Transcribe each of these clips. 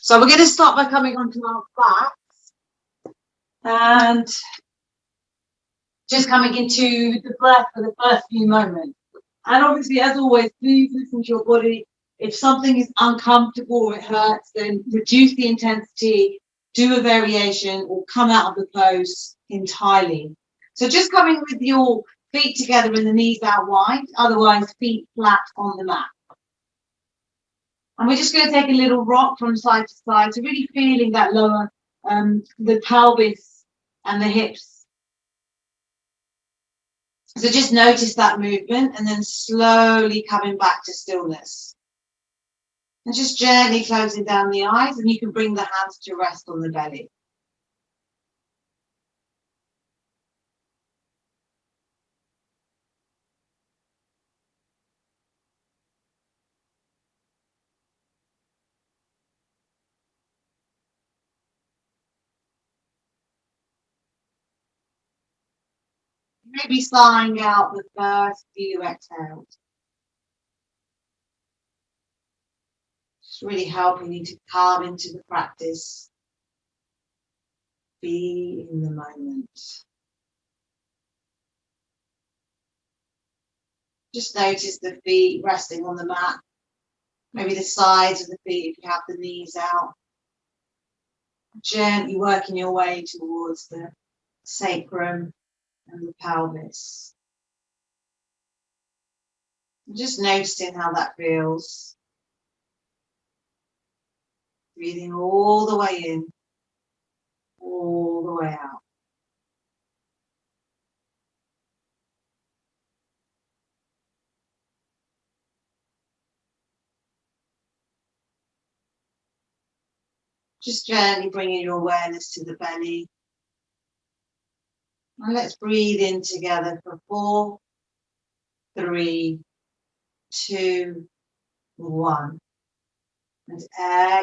So we're going to start by coming onto our backs and just coming into the breath for the first few moments. And obviously, as always, please listen to your body. If something is uncomfortable or it hurts, then reduce the intensity, do a variation, or come out of the pose entirely. So just coming with your feet together and the knees out wide, otherwise feet flat on the mat. And we're just going to take a little rock from side to side, so really feeling that lower, the pelvis and the hips. So just notice that movement and then slowly coming back to stillness. And just gently closing down the eyes, and you can bring the hands to rest on the belly. Maybe sighing out the first few exhales. Just really helping you to calm into the practice. Be in the moment. Just notice the feet resting on the mat. Maybe the sides of the feet if you have the knees out. Gently working your way towards the sacrum and the pelvis. Just noticing how that feels. Breathing all the way in, all the way out. Just gently bringing your awareness to the belly. And let's breathe in together for 4, 3, 2, 1. And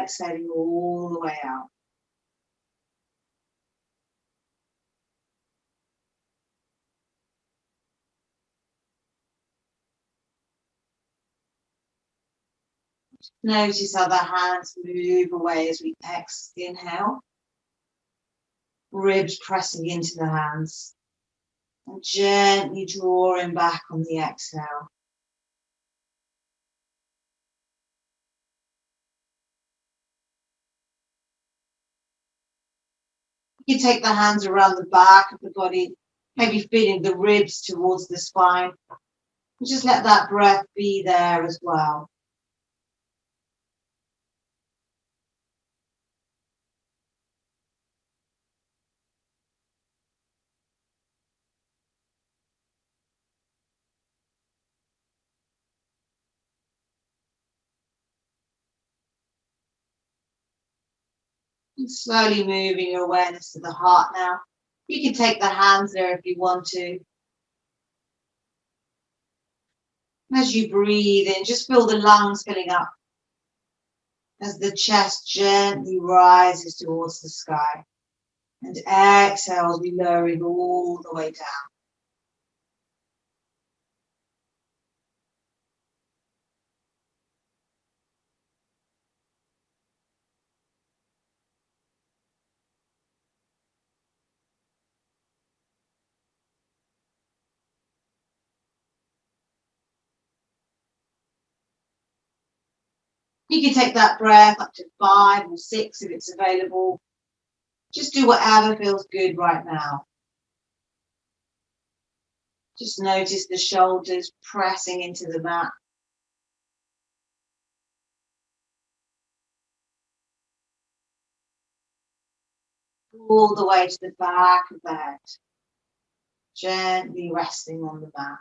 exhaling all the way out. Notice how the hands move away as we inhale. Ribs pressing into the hands. And gently drawing back on the exhale. You take the hands around the back of the body, maybe feeling the ribs towards the spine. And just let that breath be there as well. And slowly moving your awareness to the heart now. You can take the hands there if you want to. As you breathe in, just feel the lungs filling up. As the chest gently rises towards the sky. And exhale as we lower it all the way down. You can take that breath up to 5 or 6 if it's available. Just do whatever feels good right now. Just notice the shoulders pressing into the mat. All the way to the back of the head. Gently resting on the mat.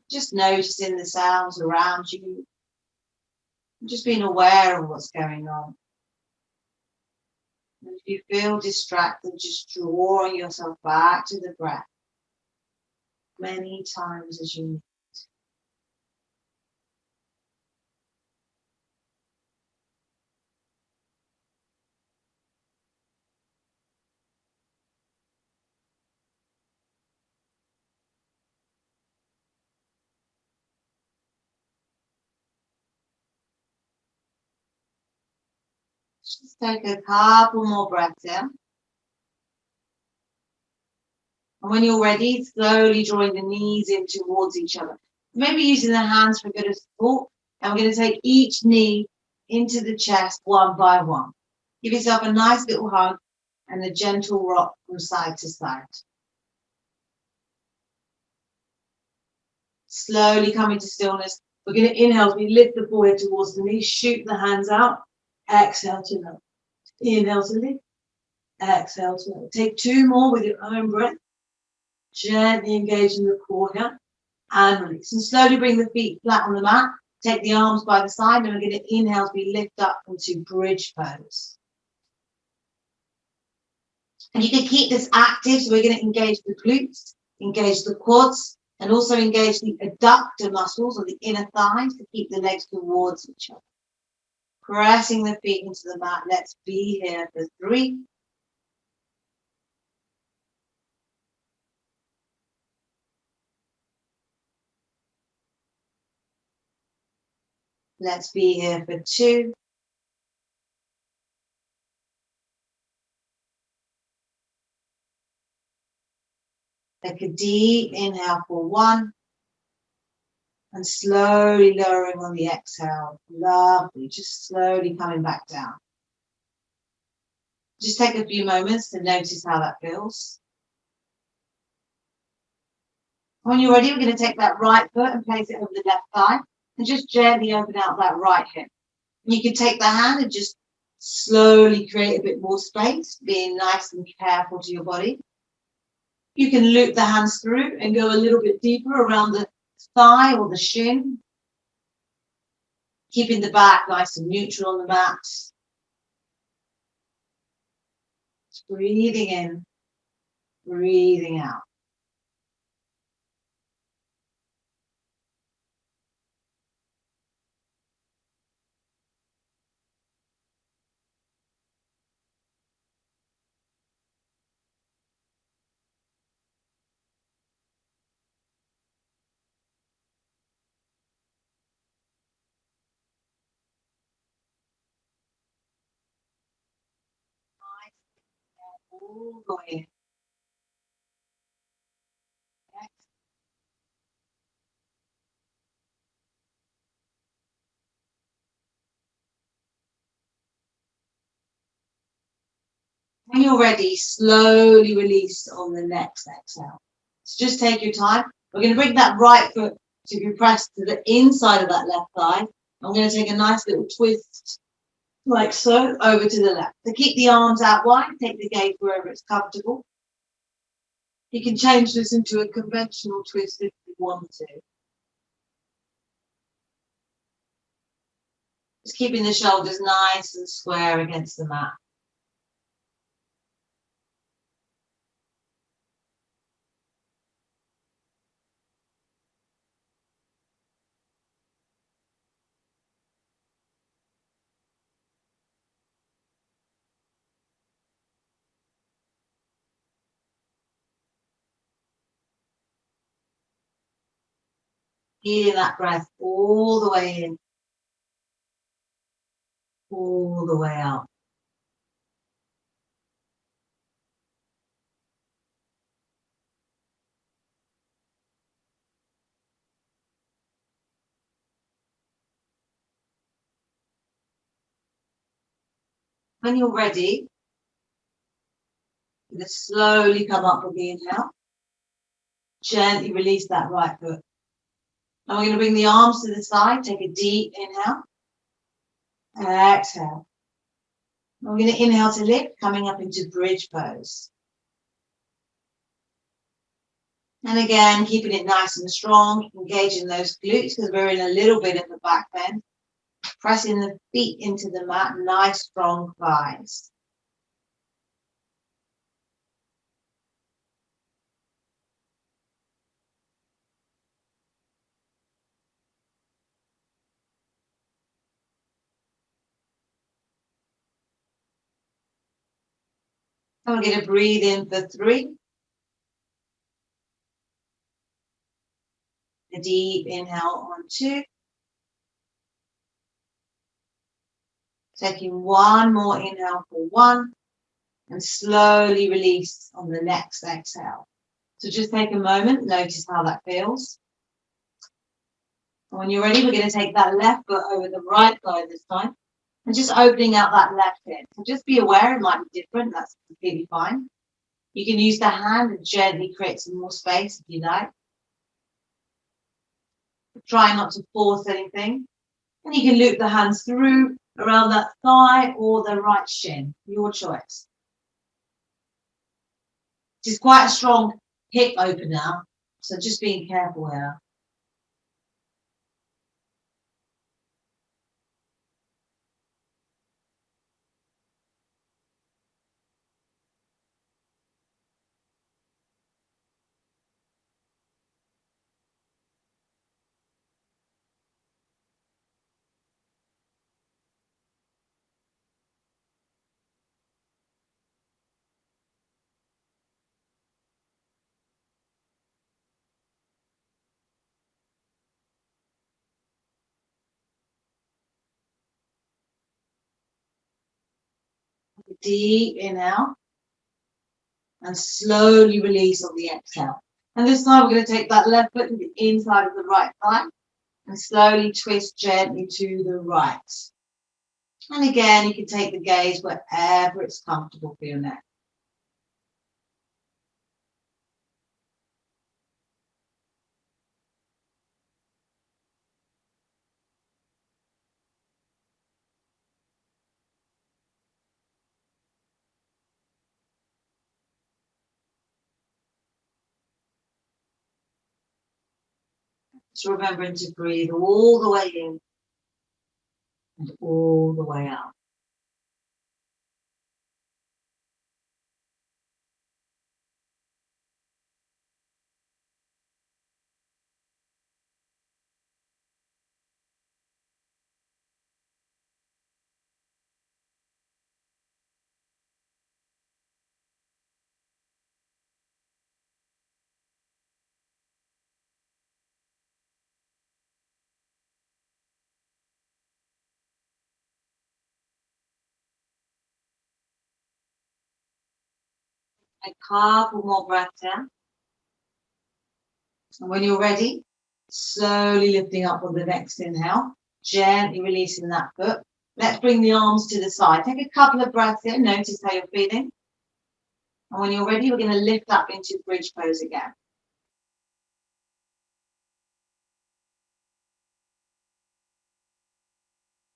Just noticing the sounds around you. Just being aware of what's going on. And if you feel distracted, just drawing yourself back to the breath. many times as you need. Just take a couple more breaths in. And when you're ready, slowly drawing the knees in towards each other. Maybe using the hands for a bit of support. And we're going to take each knee into the chest one by one. Give yourself a nice little hug and a gentle rock from side to side. Slowly coming to stillness. We're going to inhale as we lift the forehead towards the knees, shoot the hands out. Exhale to lift. Inhale to lift. Exhale to lift. Take two more with your own breath. Gently engaging the core here. And release. And slowly bring the feet flat on the mat. Take the arms by the side, and we're going to inhale as we lift up into bridge pose. And you can keep this active, so we're going to engage the glutes, engage the quads, and also engage the adductor muscles or the inner thighs to keep the legs towards each other. Pressing the feet into the mat. Let's be here for 3. Let's be here for 2. Take a deep inhale for 1. And slowly lowering on the exhale. Lovely. Just slowly coming back down. Just take a few moments to notice how that feels. When you're ready, we're going to take that right foot and place it over the left thigh and just gently open out that right hip. You can take the hand and just slowly create a bit more space, being nice and careful to your body. You can loop the hands through and go a little bit deeper around the thigh or the shin, keeping the back nice and neutral on the mat. Just breathing in, breathing out. All the way in. When you're ready, slowly release on the next exhale. So just take your time. We're going to bring that right foot to be pressed to the inside of that left thigh. I'm going to take a nice little twist, like so, over to the left. So keep the arms out wide, take the gaze wherever it's comfortable. You can change this into a conventional twist if you want to. Just keeping the shoulders nice and square against the mat. Feeling that breath all the way in, all the way out. When you're ready, you're going to slowly come up with the inhale. Gently release that right foot. Now we're going to bring the arms to the side. Take a deep inhale. Exhale. Now we're going to inhale to lift, coming up into bridge pose. And again, keeping it nice and strong, engaging those glutes because we're in a little bit of the back bend. Pressing the feet into the mat, nice strong thighs. And we're going to breathe in for 3. A deep inhale on 2. Taking one more inhale for 1. And slowly release on the next exhale. So just take a moment, notice how that feels. And when you're ready, we're going to take that left foot over the right thigh this time. And just opening out that left hip. So just be aware it might be different. That's completely fine. You can use the hand and gently create some more space if you like. Try not to force anything. And you can loop the hands through around that thigh or the right shin. Your choice. It's quite a strong hip opener. So just being careful here. Deep inhale and slowly release on the exhale. And this time we're going to take that left foot to the inside of the right thigh and slowly twist gently to the right. And again, you can take the gaze wherever it's comfortable for your neck. Just remembering to breathe all the way in and all the way out. A couple more breaths in. And when you're ready, slowly lifting up on the next inhale, gently releasing that foot. Let's bring the arms to the side. Take a couple of breaths in, notice how you're feeling. And when you're ready, we're going to lift up into bridge pose again.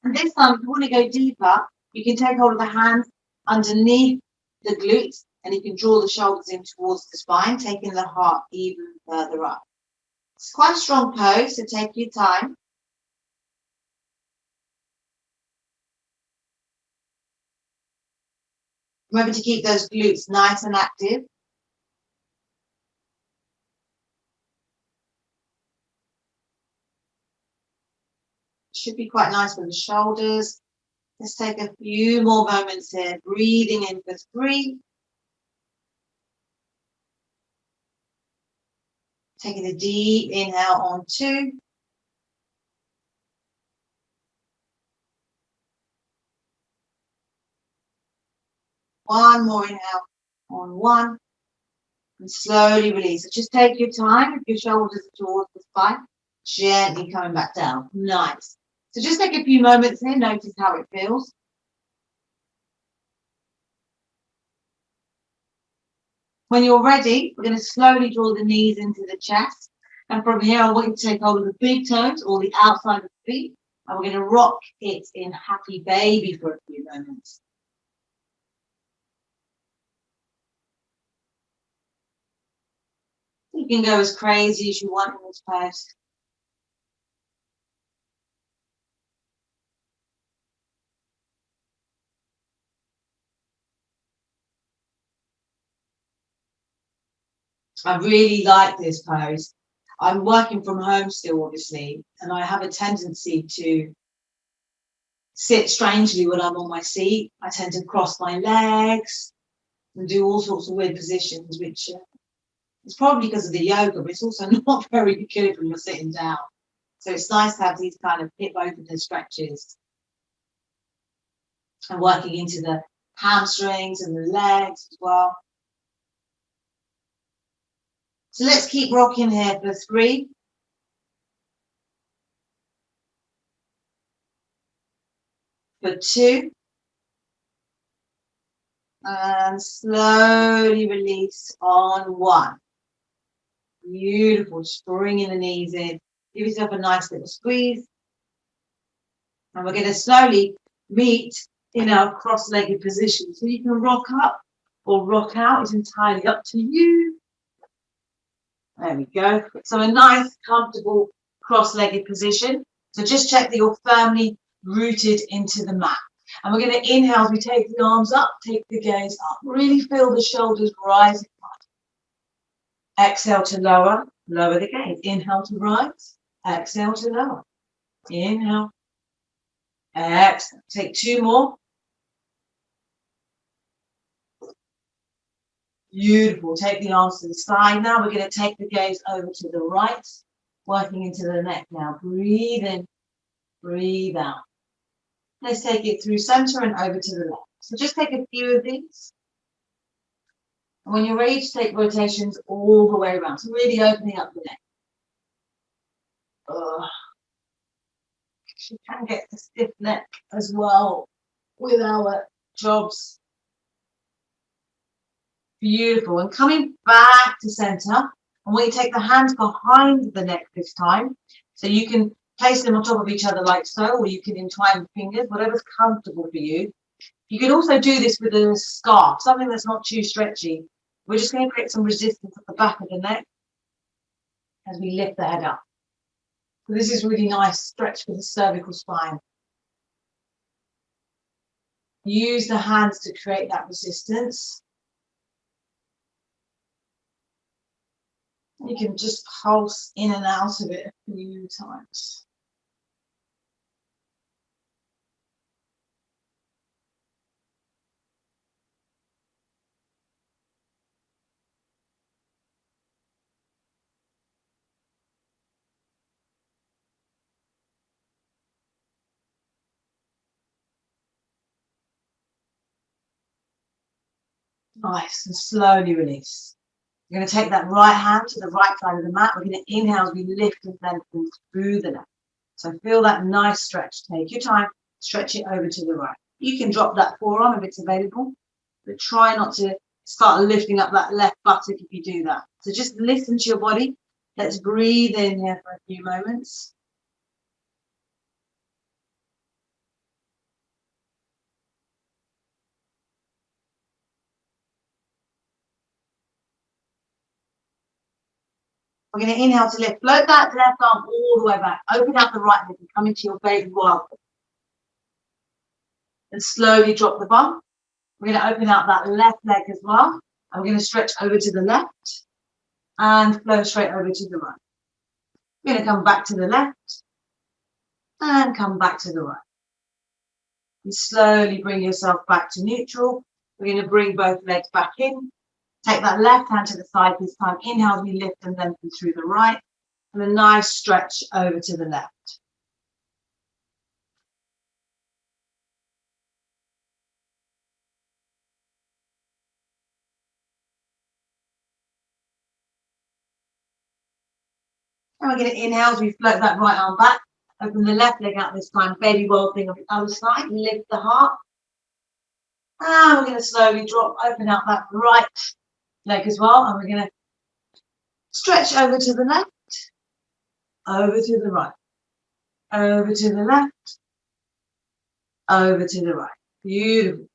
And this time, if you want to go deeper, you can take hold of the hands underneath the glutes and you can draw the shoulders in towards the spine, taking the heart even further up. It's quite a strong pose, so take your time. Remember to keep those glutes nice and active. Should be quite nice with the shoulders. Let's take a few more moments here. Breathing in for 3. Taking a deep inhale on 2. One more inhale on 1. And slowly release. So just take your time with your shoulders towards the spine. Gently coming back down. Nice. So just take a few moments here. Notice how it feels. When you're ready, we're going to slowly draw the knees into the chest. And from here, I want you to take hold of the big toes or the outside of the feet. And we're going to rock it in happy baby for a few moments. You can go as crazy as you want in this pose. I really like this pose. I'm working from home still, obviously, and I have a tendency to sit strangely when I'm on my seat. I tend to cross my legs. and do all sorts of weird positions, which it's probably because of the yoga, but it's also not very good when you're sitting down. So it's nice to have these kind of hip opener stretches and working into the hamstrings and the legs as well. So let's keep rocking here for 3, for 2, and slowly release on 1. Beautiful. Just bringing the knees in. Give yourself a nice little squeeze. And we're going to slowly meet in our cross-legged position. So you can rock up or rock out. It's entirely up to you. There we go. So a nice, comfortable cross-legged position. So just check that you're firmly rooted into the mat. And we're going to inhale as we take the arms up, take the gaze up. Really feel the shoulders rising up. Exhale to lower, lower the gaze. Inhale to rise, exhale to lower. Inhale, exhale. Take 2 more. Beautiful. Take the arms to the side now. We're going to take the gaze over to the right, working into the neck now. Breathe in, breathe out. Let's take it through center and over to the left. So just take a few of these. And when you're ready to take rotations all the way around, so really opening up the neck. You can get a stiff neck as well with our jobs. Beautiful. And coming back to center. And we take the hands behind the neck this time. So you can place them on top of each other like so, or you can entwine the fingers, whatever's comfortable for you. You can also do this with a scarf, something that's not too stretchy. We're just going to create some resistance at the back of the neck as we lift the head up. So this is really nice stretch for the cervical spine. Use the hands to create that resistance. You can just pulse in and out of it a few times. Nice, and slowly release. You're going to take that right hand to the right side of the mat. We're going to inhale as we lift and lengthen through the neck. So feel that nice stretch. Take your time, stretch it over to the right. You can drop that forearm if it's available, but try not to start lifting up that left buttock if you do that. So just listen to your body. Let's breathe in here for a few moments. We're going to inhale to lift. Float that left arm all the way back. Open out the right leg and come into your baby welcome. And slowly drop the bum. We're going to open out that left leg as well. And we're going to stretch over to the left and flow straight over to the right. We're going to come back to the left and come back to the right. And slowly bring yourself back to neutral. We're going to bring both legs back in. Take that left hand to the side this time. Inhale as we lift and lengthen through the right. And a nice stretch over to the left. And we're going to inhale as we float that right arm back. Open the left leg out this time. Baby roll thing on the other side. Lift the heart. And we're going to slowly drop, open out that right leg as well. And we're going to stretch over to the left, over to the right, over to the left, over to the right. Beautiful.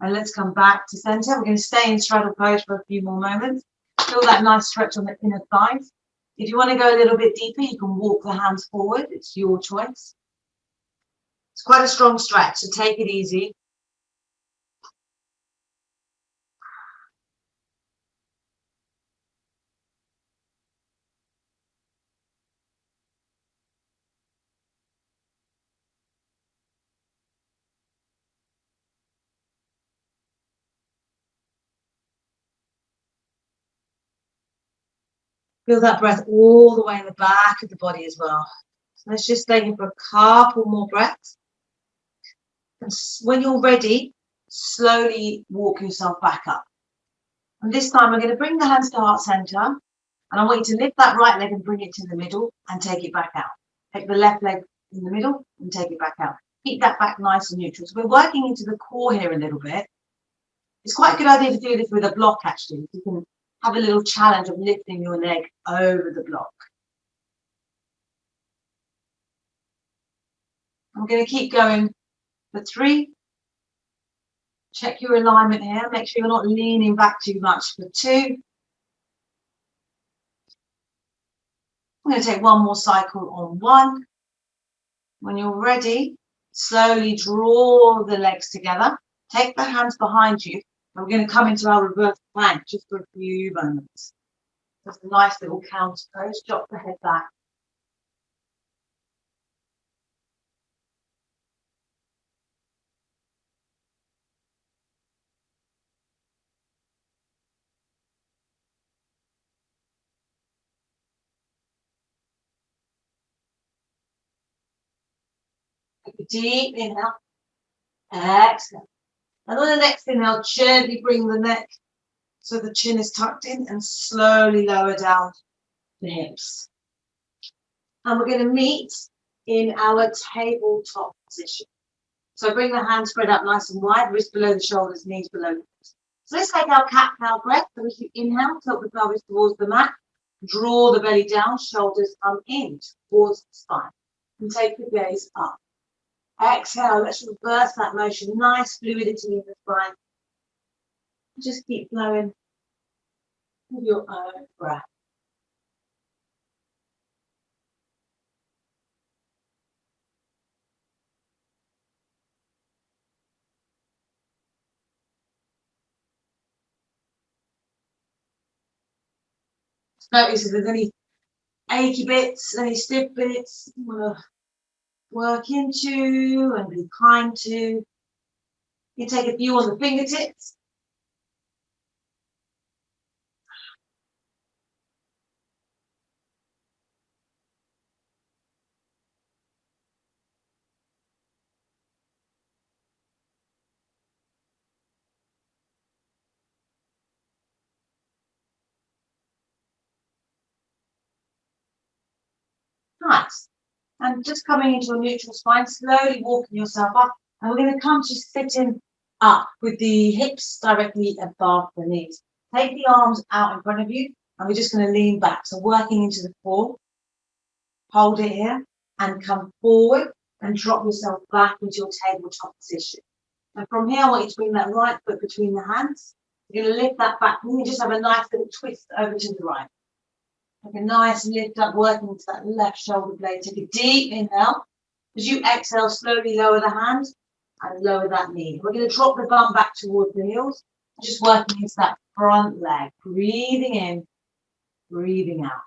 And let's come back to center. We're going to stay in straddle pose for a few more moments. Feel that nice stretch on the inner thighs. If you want to go a little bit deeper, you can walk the hands forward. It's your choice. It's quite a strong stretch, so take it easy. Feel that breath all the way in the back of the body as well. So let's just stay here for a couple more breaths. And when you're ready, slowly walk yourself back up. And this time we're going to bring the hands to heart center. And I want you to lift that right leg and bring it to the middle and take it back out. Take the left leg in the middle and take it back out. Keep that back nice and neutral. So we're working into the core here a little bit. It's quite a good idea to do this with a block, actually. You can have a little challenge of lifting your leg over the block. I'm going to keep going for 3. Check your alignment here. Make sure you're not leaning back too much for 2. I'm going to take one more cycle on 1. When you're ready, slowly draw the legs together. Take the hands behind you. And we're going to come into our reverse plank just for a few moments. Just a nice little counter pose. Drop the head back. Take a deep inhale. Exhale. And on the next inhale, gently bring the neck so the chin is tucked in and slowly lower down the hips. And we're going to meet in our tabletop position. So bring the hands spread out nice and wide, wrists below the shoulders, knees below the hips. So let's take our cat-cow breath. So as you inhale, tilt the pelvis towards the mat, draw the belly down, shoulders come in towards the spine, and take the gaze up. Exhale, let's reverse that motion, nice fluidity in the spine. Just keep flowing with your own breath. Notice if there's any achy bits, any stiff bits you want to work into and be kind to. You take a few on the fingertips. Nice. And just coming into a neutral spine, slowly walking yourself up. And we're going to come to sitting up with the hips directly above the knees. Take the arms out in front of you, and we're just going to lean back. So working into the core. Hold it here and come forward and drop yourself back into your tabletop position. And from here, I want you to bring that right foot between the hands. You're going to lift that back and you just have a nice little twist over to the right. Like a nice lift up, working into that left shoulder blade. Take a deep inhale. As you exhale, slowly lower the hand and lower that knee. We're going to drop the bum back towards the heels. Just working into that front leg. Breathing in, breathing out.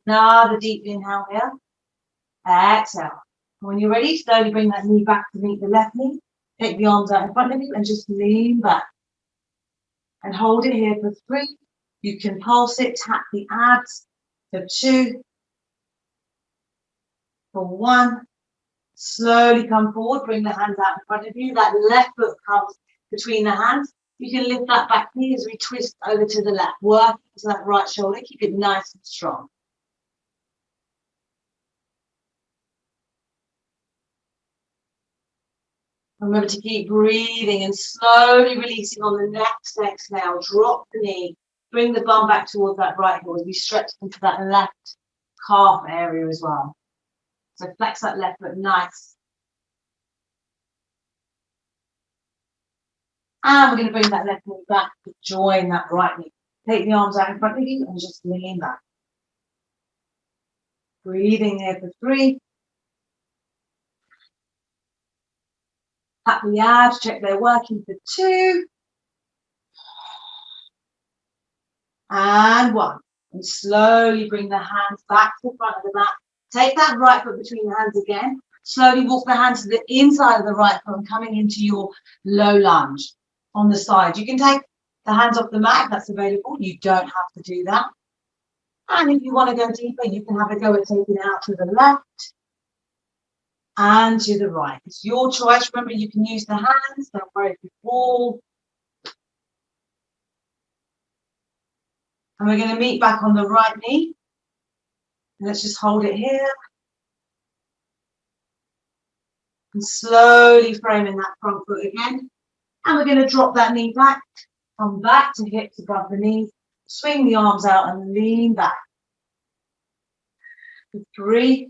Another deep inhale here. Exhale. When you're ready, slowly bring that knee back to meet the left knee. Take the arms out in front of you and just lean back. And hold it here for 3. You can pulse it, tap the abs for 2. For 1. Slowly come forward, bring the hands out in front of you. That left foot comes between the hands. You can lift that back knee as we twist over to the left. Work into that right shoulder. Keep it nice and strong. Remember to keep breathing and slowly releasing on the next exhale. Drop the knee. Bring the bum back towards that right heel as we stretch into that left calf area as well. So flex that left foot nice. And we're going to bring that left knee back to join that right knee. Take the arms out in front of you and just lean back. Breathing here for 3. Tap the abs, check they're working for 2. And 1. And slowly bring the hands back to the front of the mat. Take that right foot between the hands again. Slowly walk the hands to the inside of the right foot and coming into your low lunge on the side. You can take the hands off the mat if that's available. You don't have to do that. And if you want to go deeper, you can have a go at taking it out to the left and to the right. It's your choice. Remember, you can use the hands. Don't worry if you fall. And we're going to meet back on the right knee. Let's just hold it here. And slowly framing that front foot again. And we're going to drop that knee back. Come back to hips above the knees. Swing the arms out and lean back. For 3.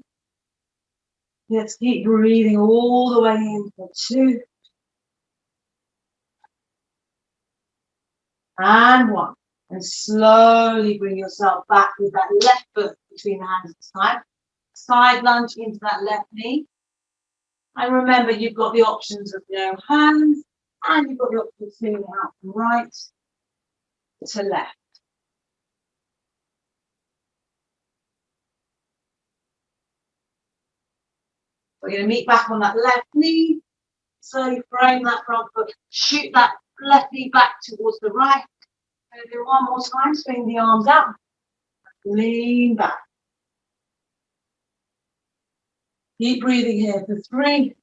Let's keep breathing all the way in for 2. And 1. And slowly bring yourself back with that left foot between the hands this time. Side lunge into that left knee. And remember, you've got the options of no hands, and you've got the option of swinging out from right to left. We're going to meet back on that left knee. Slowly frame that front foot. Shoot that left knee back towards the right. I'm going to do one more time. Swing the arms out. Lean back. Keep breathing here for 3.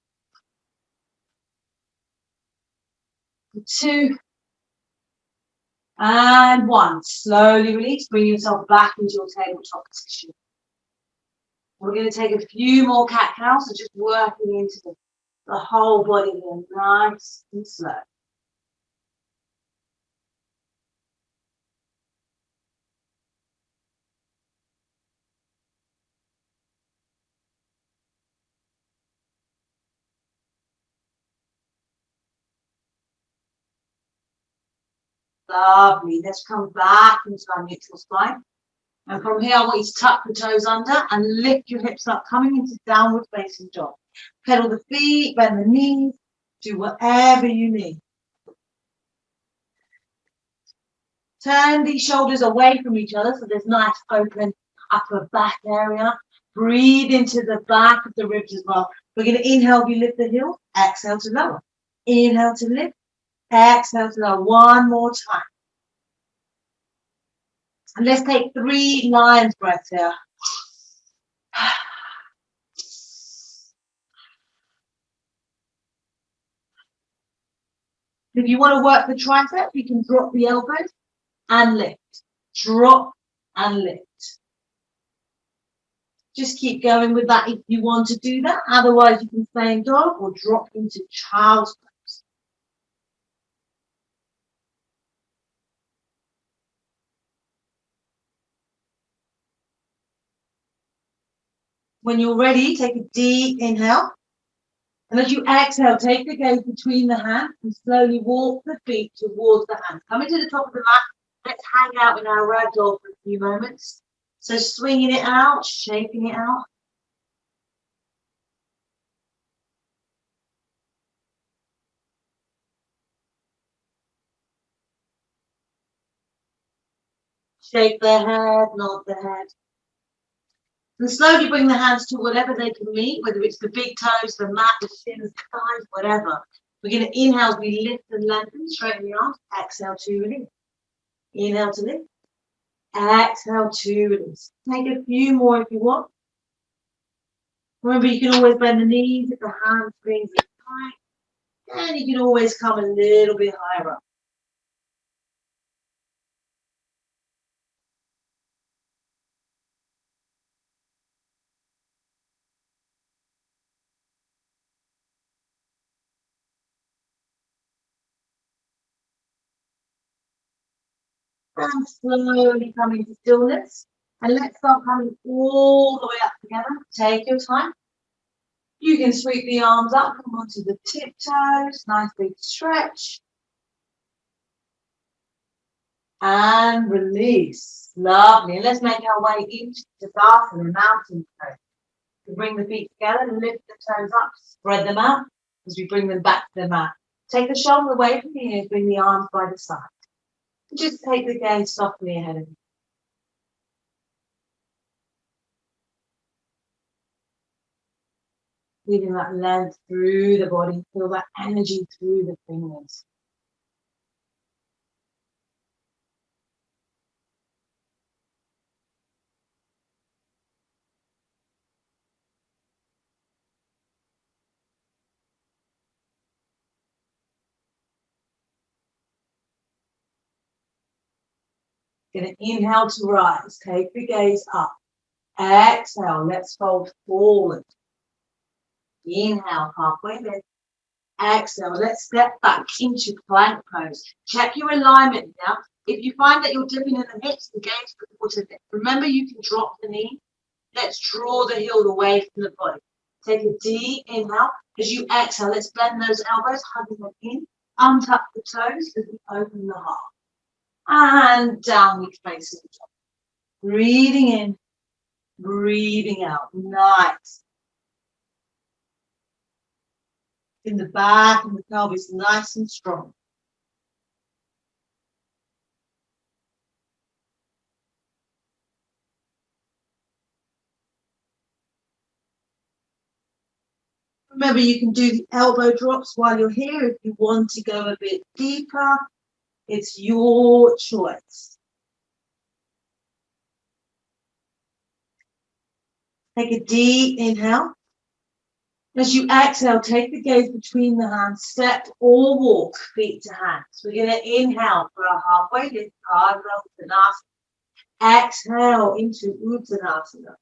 For 2. And 1. Slowly release. Bring yourself back into your tabletop position. We're going to take a few more cat-cows, so just working into the whole body here, nice and slow. Lovely. Let's come back into our neutral spine. And from here, I want you to tuck the toes under and lift your hips up, coming into downward facing dog. Pedal the feet, bend the knees, do whatever you need. Turn these shoulders away from each other so there's nice open upper back area. Breathe into the back of the ribs as well. We're going to inhale, we lift the heel, exhale to lower. Inhale to lift, exhale to lower. One more time. And let's take 3 lion's breaths here. If you want to work the tricep, you can drop the elbows and lift. Drop and lift. Just keep going with that if you want to do that. Otherwise, you can stay in dog or drop into child's pose. When you're ready, take a deep inhale. And as you exhale, take the gaze between the hands and slowly walk the feet towards the hands. Coming to the top of the mat, let's hang out in our ragdoll for a few moments. So swinging it out, shaping it out. Shake the head, nod the head. And slowly bring the hands to whatever they can meet, whether it's the big toes, the mat, the shins, the thighs, whatever. We're going to inhale as we lift and lengthen, straighten the arms. Exhale to release. Inhale to lift. Exhale to release. Take a few more if you want. Remember, you can always bend the knees if the hamstrings are tight. And you can always come a little bit higher up. And slowly come into stillness. And let's start coming all the way up together. Take your time. You can sweep the arms up, come onto the tiptoes. Nice big stretch. And release. Lovely. And let's make our way into Tadasana, mountain pose. We bring the feet together, lift the toes up, spread them out as we bring them back to the mat. Take the shoulder away from the ears, bring the arms by the side. Just take the gaze softly ahead of you. Feeling that length through the body. Feel that energy through the fingers. Going to inhale to rise. Take the gaze up. Exhale. Let's fold forward. Inhale, halfway lift. Exhale. Let's step back into plank pose. Check your alignment now. If you find that you're dipping in the hips, the gaze towards the hip. Remember, you can drop the knee. Let's draw the heel away from the body. Take a deep inhale. As you exhale, let's bend those elbows, hugging them in. Untuck the toes as we open the heart. And downward facing dog. Breathing in, breathing out. Nice. In the back and the pelvis, nice and strong. Remember, you can do the elbow drops while you're here. If you want to go a bit deeper, it's your choice. Take a deep inhale. As you exhale, take the gaze between the hands, step or walk feet to hands. We're going to inhale for a halfway lift, Uttanasana. Exhale into Uttanasana.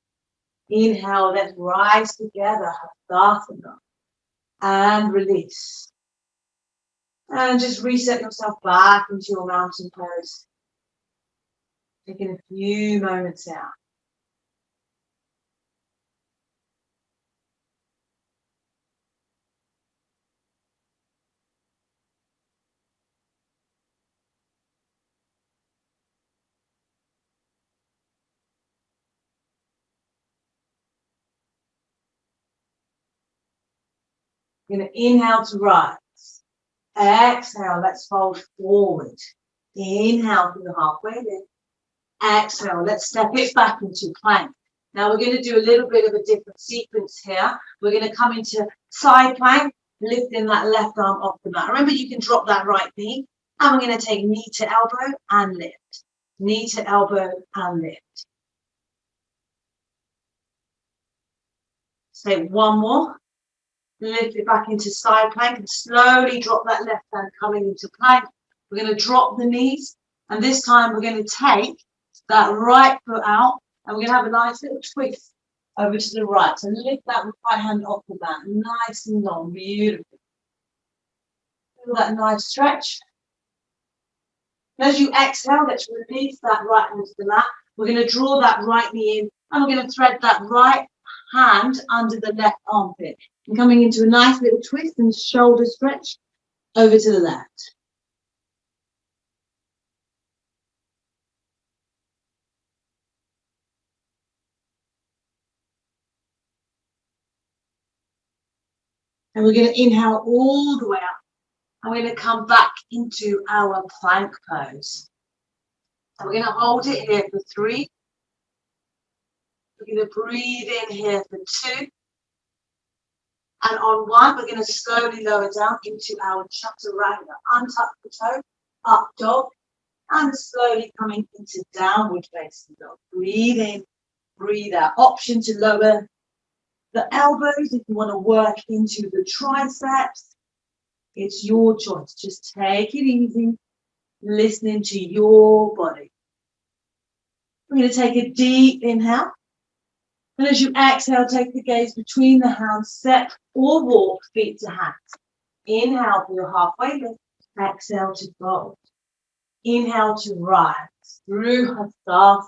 Inhale, let's rise together, Hastasana. And release. And just reset yourself back into your mountain pose. Taking a few moments out. You're going to inhale to rise. Exhale, let's fold forward. Inhale through the halfway lift. Exhale, let's step it back into plank. Now we're going to do a little bit of a different sequence here. We're going to come into side plank, lifting that left arm off the mat. Remember, you can drop that right knee. And we're going to take knee to elbow and lift. Knee to elbow and lift. Let's take one more. Lift it back into side plank and slowly drop that left hand coming into plank. We're going to drop the knees. And this time we're going to take that right foot out. And we're going to have a nice little twist over to the right. So lift that right hand off the mat. Nice and long. Beautiful. Feel that nice stretch. And as you exhale, let's release that right hand to the mat. We're going to draw that right knee in. And we're going to thread that right hand under the left armpit. And coming into a nice little twist and shoulder stretch over to the left. And we're going to inhale all the way up. And we're going to come back into our plank pose. And we're going to hold it here for 3. We're going to breathe in here for 2. And on 1, we're going to slowly lower down into our chaturanga. Untuck the toe, up dog, and slowly coming into downward facing dog. Breathe in, breathe out. Option to lower the elbows if you want to work into the triceps. It's your choice. Just take it easy, listening to your body. We're going to take a deep inhale. And as you exhale, take the gaze between the hands, step or walk feet to hands. Inhale for your halfway lift. Exhale to fold. Inhale to rise through Hastasana.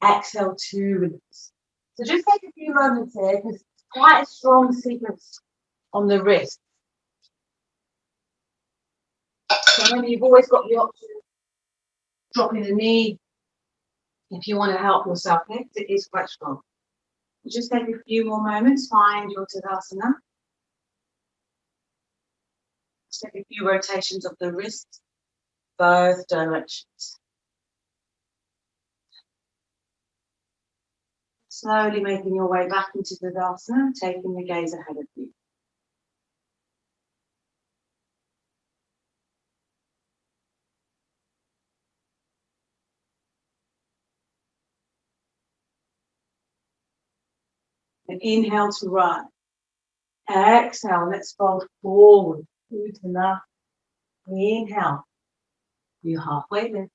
Exhale to release. So just take a few moments here because it's quite a strong sequence on the wrist. So remember, you've always got the option of dropping the knee if you want to help yourself here, because it is quite strong. Just take a few more moments, find your Tadasana. Just take a few rotations of the wrists, both directions. Slowly making your way back into Tadasana, taking the gaze ahead of you. And inhale to rise. Exhale, let's fold forward. Uttanasana. Inhale, you halfway lift.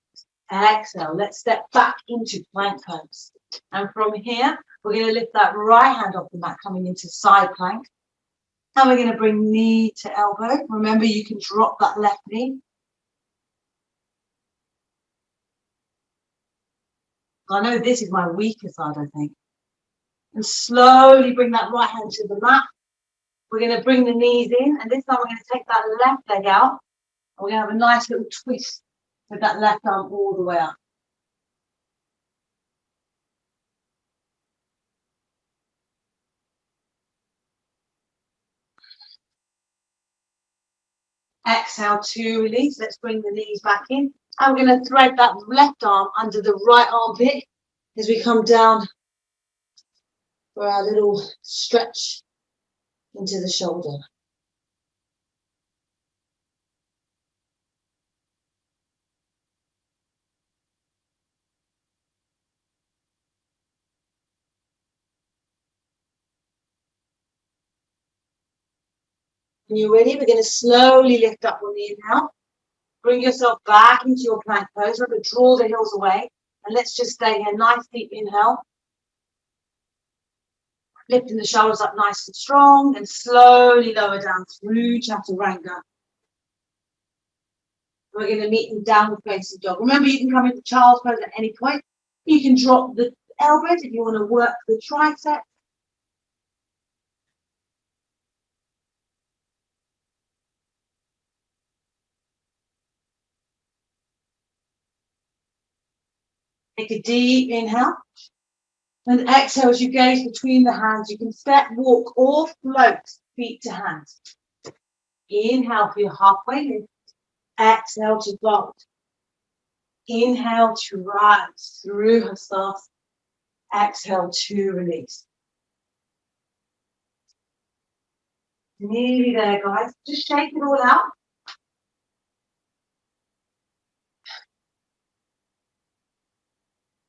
Exhale, let's step back into plank pose. And from here, we're going to lift that right hand off the mat, coming into side plank. And we're going to bring knee to elbow. Remember, you can drop that left knee. I know this is my weaker side, I think. And slowly bring that right hand to the mat. We're going to bring the knees in, and this time we're going to take that left leg out. And we're going to have a nice little twist with that left arm all the way up. Exhale to release. Let's bring the knees back in. And we're going to thread that left arm under the right armpit as we come down for our little stretch into the shoulder. When you're ready, we're going to slowly lift up on the inhale. Bring yourself back into your plank pose. We're going to draw the heels away. And let's just stay here. Nice deep inhale. Lifting the shoulders up nice and strong. And slowly lower down through Chaturanga. We're going to meet in downward facing dog. Remember, you can come into child's pose at any point. You can drop the elbows if you want to work the tricep. Take a deep inhale. And exhale as you gaze between the hands. You can step, walk, or float feet to hands. Inhale for your halfway lift. Exhale to fold. Inhale to rise through Hastasana. Exhale to release. Nearly there, guys. Just shake it all out.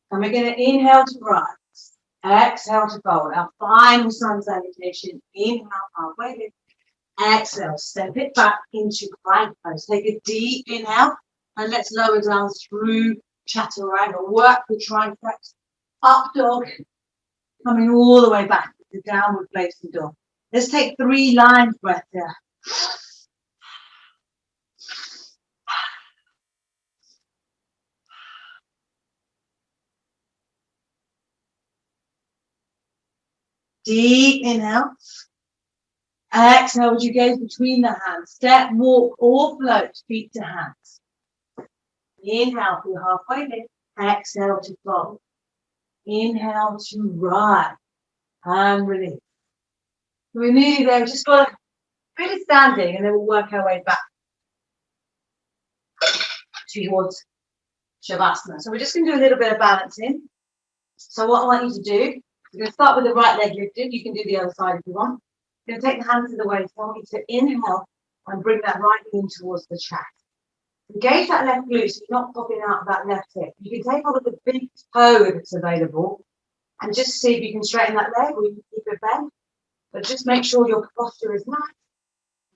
And we're going to inhale to rise. Exhale to fold. Our final sun salutation. Inhale, halfway lift. Exhale, step it back into plank pose. Take a deep inhale. And let's lower down through Chaturanga. Work the triceps. Up dog. Coming all the way back to downward facing dog. Let's take 3 lines breath here. Deep inhale. Exhale as you gaze between the hands. Step, walk, or float, feet to hands. Inhale for your halfway lift. Exhale to fold. Inhale to rise. And release. We're nearly there. We've just got to really standing, and then we'll work our way back towards Shavasana. So we're just going to do a little bit of balancing. So what I want you to do, we're going to start with the right leg lifted. You can do the other side if you want. You're going to take the hands to the waist. I want you to inhale and bring that right knee in towards the chest. Engage that left glute so you're not popping out of that left hip. You can take hold of the big toe if it's available and just see if you can straighten that leg or you can keep it bent. But just make sure your posture is nice.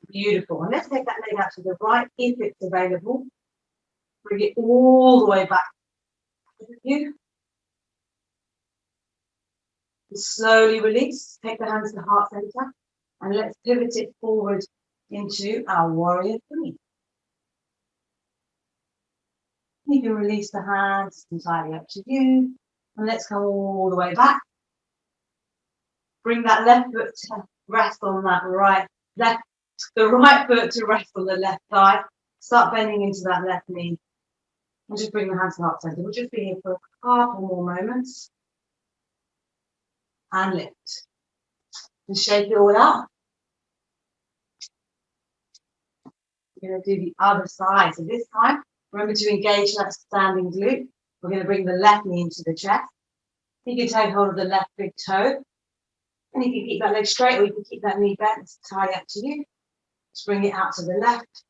Beautiful. And let's take that leg out to the right if it's available. Bring it all the way back. You. And slowly release. Take the hands to the heart center. And let's pivot it forward into our warrior 3. You can release the hands, it's entirely up to you. And let's come all the way back. Bring that left foot to rest on that the right foot to rest on the left thigh. Start bending into that left knee. And just bring the hands to heart center. We'll just be here for a couple more moments. And lift. And shake it all out. We're going to do the other side. So this time, remember to engage that standing glute. We're going to bring the left knee into the chest. You can take hold of the left big toe. And you can keep that leg straight or you can keep that knee bent. It's entirely up to you. Just bring it out to the left.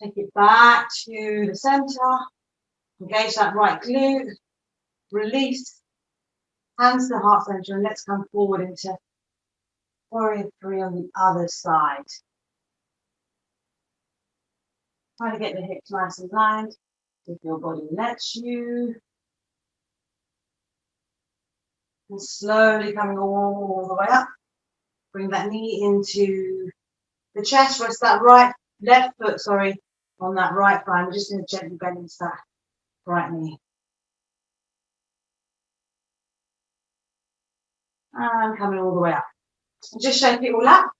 Take it back to the center. Engage that right glute. Release. Hands to the heart center and let's come forward into warrior three on the other side. Try to get the hips nice and lined if your body lets you. And slowly coming all the way up. Bring that knee into the chest. Rest that left foot, on that right thigh. I'm just going to gently bend into that right knee. And coming all the way up. And just shake it all up.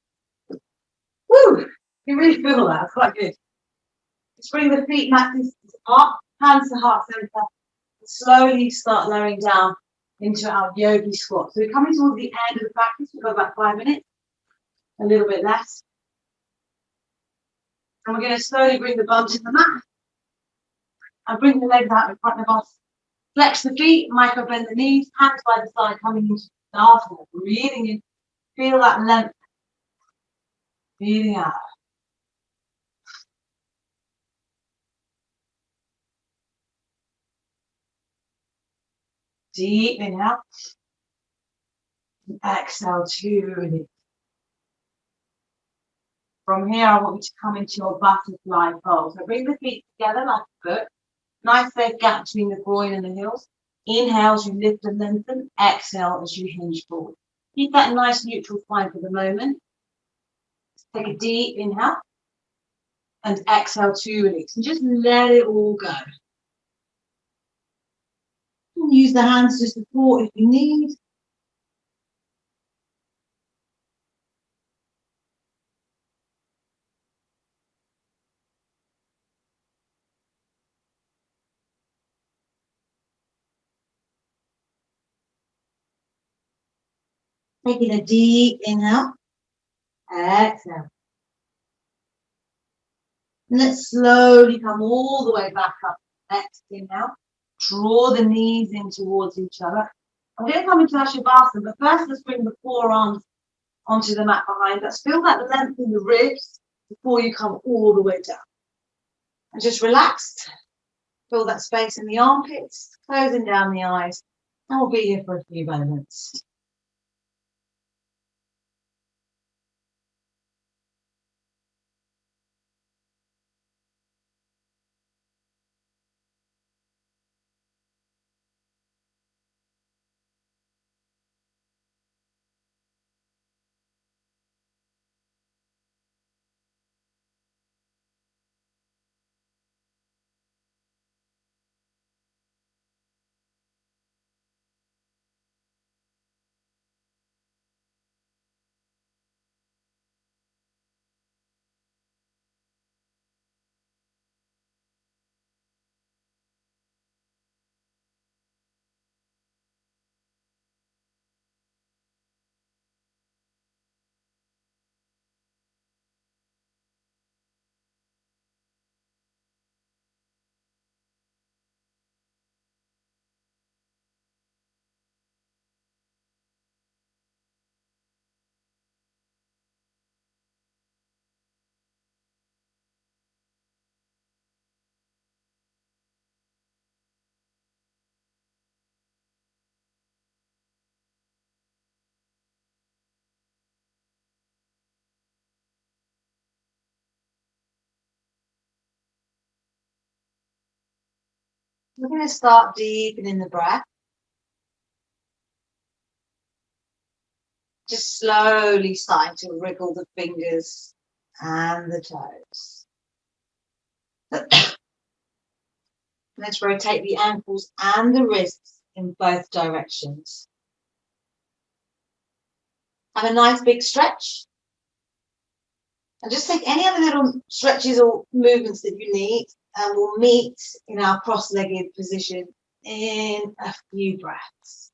Woo! You really feel that. It's quite good. Just bring the feet mat distance apart. Hands to heart center. Slowly start lowering down into our yogi squat. So we're coming towards the end of the practice. We've got about 5 minutes. A little bit less. And we're going to slowly bring the bum to the mat. And bring the legs out in front of us. Flex the feet, micro bend the knees, hands by the side coming into the asana. Breathing in, feel that length. Breathing out. Deep inhale. And exhale to release. From here, I want you to come into your butterfly pose. So bring the feet together like a foot. Nice safe gap between the groin and the heels. Inhale as you lift and lengthen. Exhale as you hinge forward. Keep that nice neutral spine for the moment. Take a deep inhale. And exhale to release. And just let it all go. And use the hands to support if you need. Taking a deep inhale. Exhale. And let's slowly come all the way back up. Next inhale. Draw the knees in towards each other. I'm going to come into our Shavasana, but first let's bring the forearms onto the mat behind us. Feel that length in the ribs before you come all the way down. And just relax. Feel that space in the armpits, closing down the eyes. And we'll be here for a few moments. We're going to start deepening the breath. Just slowly starting to wriggle the fingers and the toes. Let's rotate the ankles and the wrists in both directions. Have a nice big stretch. And just take any other little stretches or movements that you need, and we'll meet in our cross-legged position in a few breaths.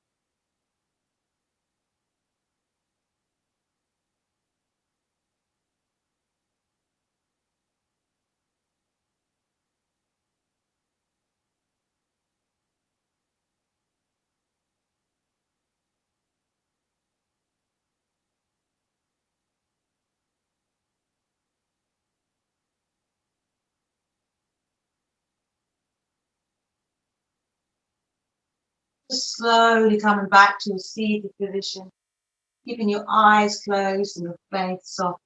slowly coming back to a seated position, keeping your eyes closed and your face soft.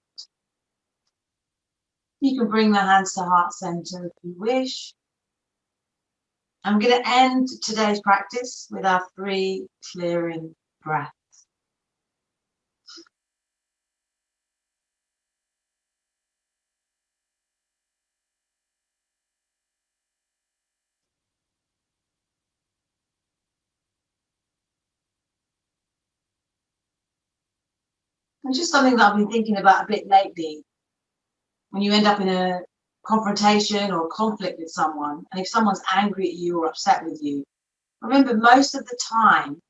You can bring the hands to heart center if you wish. I'm going to end today's practice with our 3 clearing breaths. And just something that I've been thinking about a bit lately. When you end up in a confrontation or a conflict with someone, and if someone's angry at you or upset with you, remember, most of the time,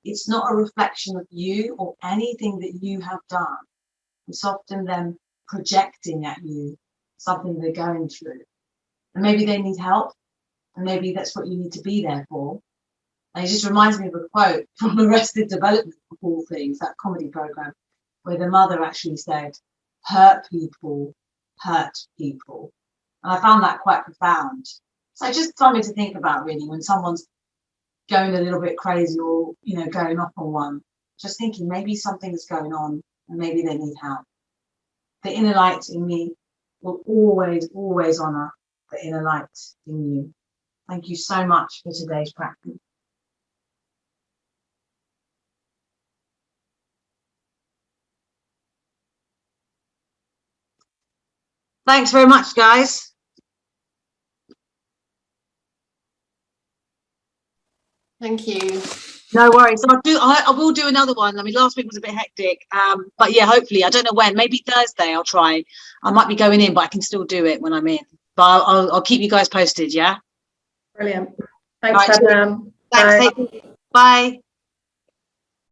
it's not a reflection of you or anything that you have done. It's often them projecting at you something they're going through. And maybe they need help, and maybe that's what you need to be there for. And it just reminds me of a quote from Arrested Development, of all things, that comedy program, where the mother actually said, hurt people hurt people. And I found that quite profound. So just something to think about, really, when someone's going a little bit crazy or, you know, going off on one, just thinking maybe something's going on and maybe they need help. The inner light in me will always, always honor the inner light in you. Thank you so much for today's practice. Thanks very much, guys. Thank you. No worries. I will do another one. I mean, last week was a bit hectic. But yeah, hopefully, I don't know when, maybe Thursday I'll try. I might be going in, but I can still do it when I'm in. But I'll keep you guys posted, yeah? Brilliant. Thanks, Shabnam. Thanks. Bye.